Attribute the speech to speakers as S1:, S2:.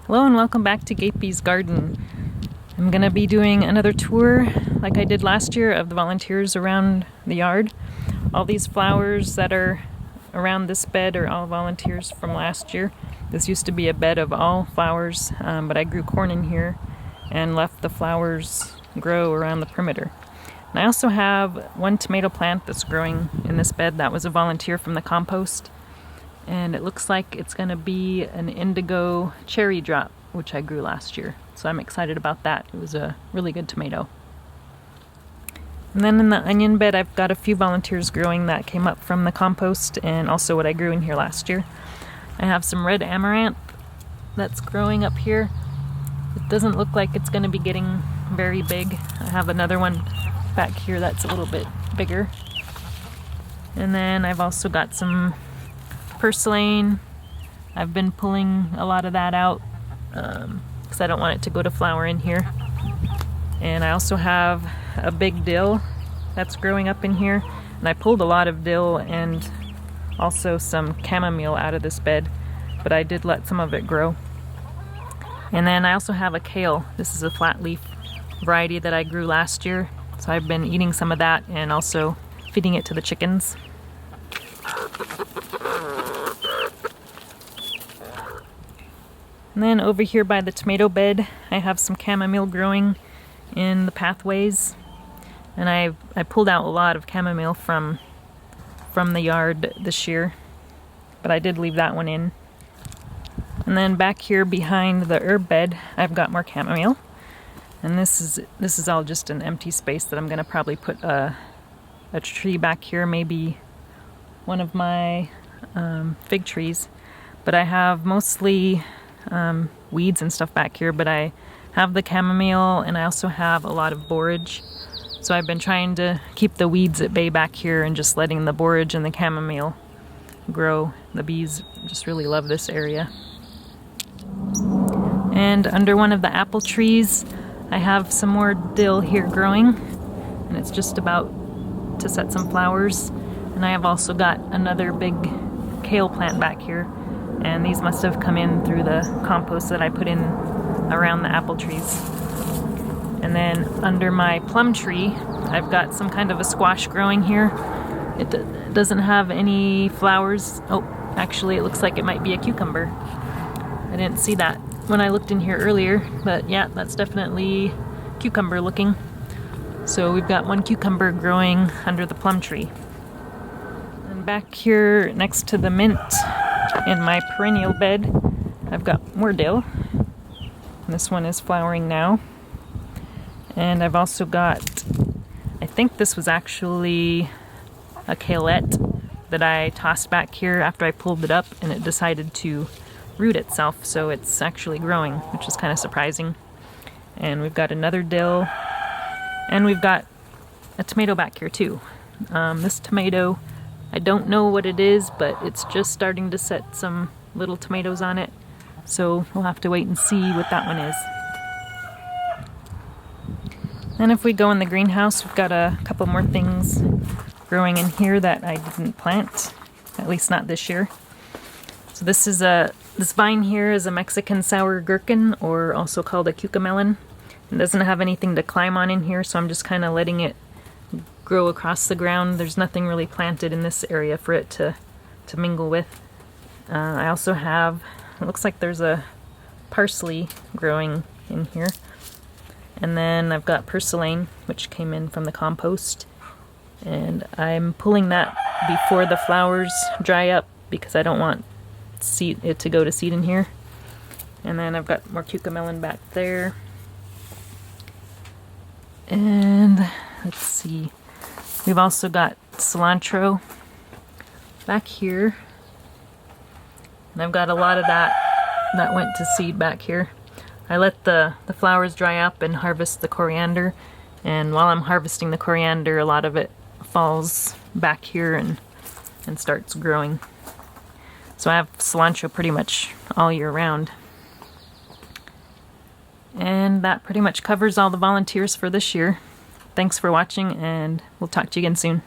S1: Hello and welcome back to Gapey's Garden. I'm going to be doing another tour like I did last year of the volunteers around the yard. All these flowers that are around this bed are all volunteers from last year. This used to be a bed of all flowers, but I grew corn in here and left the flowers grow around the perimeter. And I also have one tomato plant that's growing in this bed that was a volunteer from the compost. And it looks like it's going to be an indigo cherry drop, which I grew last year. So I'm excited about that. It was a really good tomato. And then in the onion bed, I've got a few volunteers growing that came up from the compost and also what I grew in here last year. I have some red amaranth that's growing up here. It doesn't look like it's going to be getting very big. I have another one back here that's a little bit bigger. And then I've also got some purslane. I've been pulling a lot of that out because I don't want it to go to flower in here. And I also have a big dill that's growing up in here, and I pulled a lot of dill and also some chamomile out of this bed, but I did let some of it grow. And then I also have a kale. This is a flat leaf variety that I grew last year, so I've been eating some of that and also feeding it to the chickens. And then over here by the tomato bed, I have some chamomile growing in the pathways. And I pulled out a lot of chamomile from the yard this year, but I did leave that one in. And then back here behind the herb bed, I've got more chamomile. And this is all just an empty space that I'm going to probably put a tree back here, maybe one of my fig trees. But I have mostly weeds and stuff back here, but I have the chamomile and I also have a lot of borage. So I've been trying to keep the weeds at bay back here and just letting the borage and the chamomile grow. The bees just really love this area. And under one of the apple trees, I have some more dill here growing, and it's just about to set some flowers. And I have also got another big kale plant back here. And these must have come in through the compost that I put in around the apple trees. And then under my plum tree, I've got some kind of a squash growing here. It doesn't have any flowers. Oh, actually it looks like it might be a cucumber. I didn't see that when I looked in here earlier, but yeah, that's definitely cucumber looking. So we've got one cucumber growing under the plum tree. And back here next to the mint, in my perennial bed, I've got more dill. This one is flowering now. And I've also got, I think this was actually a kaleette that I tossed back here after I pulled it up, and it decided to root itself, so it's actually growing, which is kind of surprising. And we've got another dill, and we've got a tomato back here too. This tomato, I don't know what it is, but it's just starting to set some little tomatoes on it. So we'll have to wait and see what that one is. And if we go in the greenhouse, we've got a couple more things growing in here that I didn't plant, at least not this year. So this vine here is a Mexican sour gherkin, or also called a cucamelon. It doesn't have anything to climb on in here, so I'm just kind of letting it grow across the ground. There's nothing really planted in this area for it to mingle with. I also have, it looks like there's a parsley growing in here. And then I've got purslane, which came in from the compost. And I'm pulling that before the flowers dry up because I don't want it to go to seed in here. And then I've got more cucamelon back there. And let's see. We've also got cilantro back here. And I've got a lot of that went to seed back here. I let the flowers dry up and harvest the coriander. And while I'm harvesting the coriander, a lot of it falls back here and starts growing. So I have cilantro pretty much all year round. And that pretty much covers all the volunteers for this year. Thanks for watching, and we'll talk to you again soon.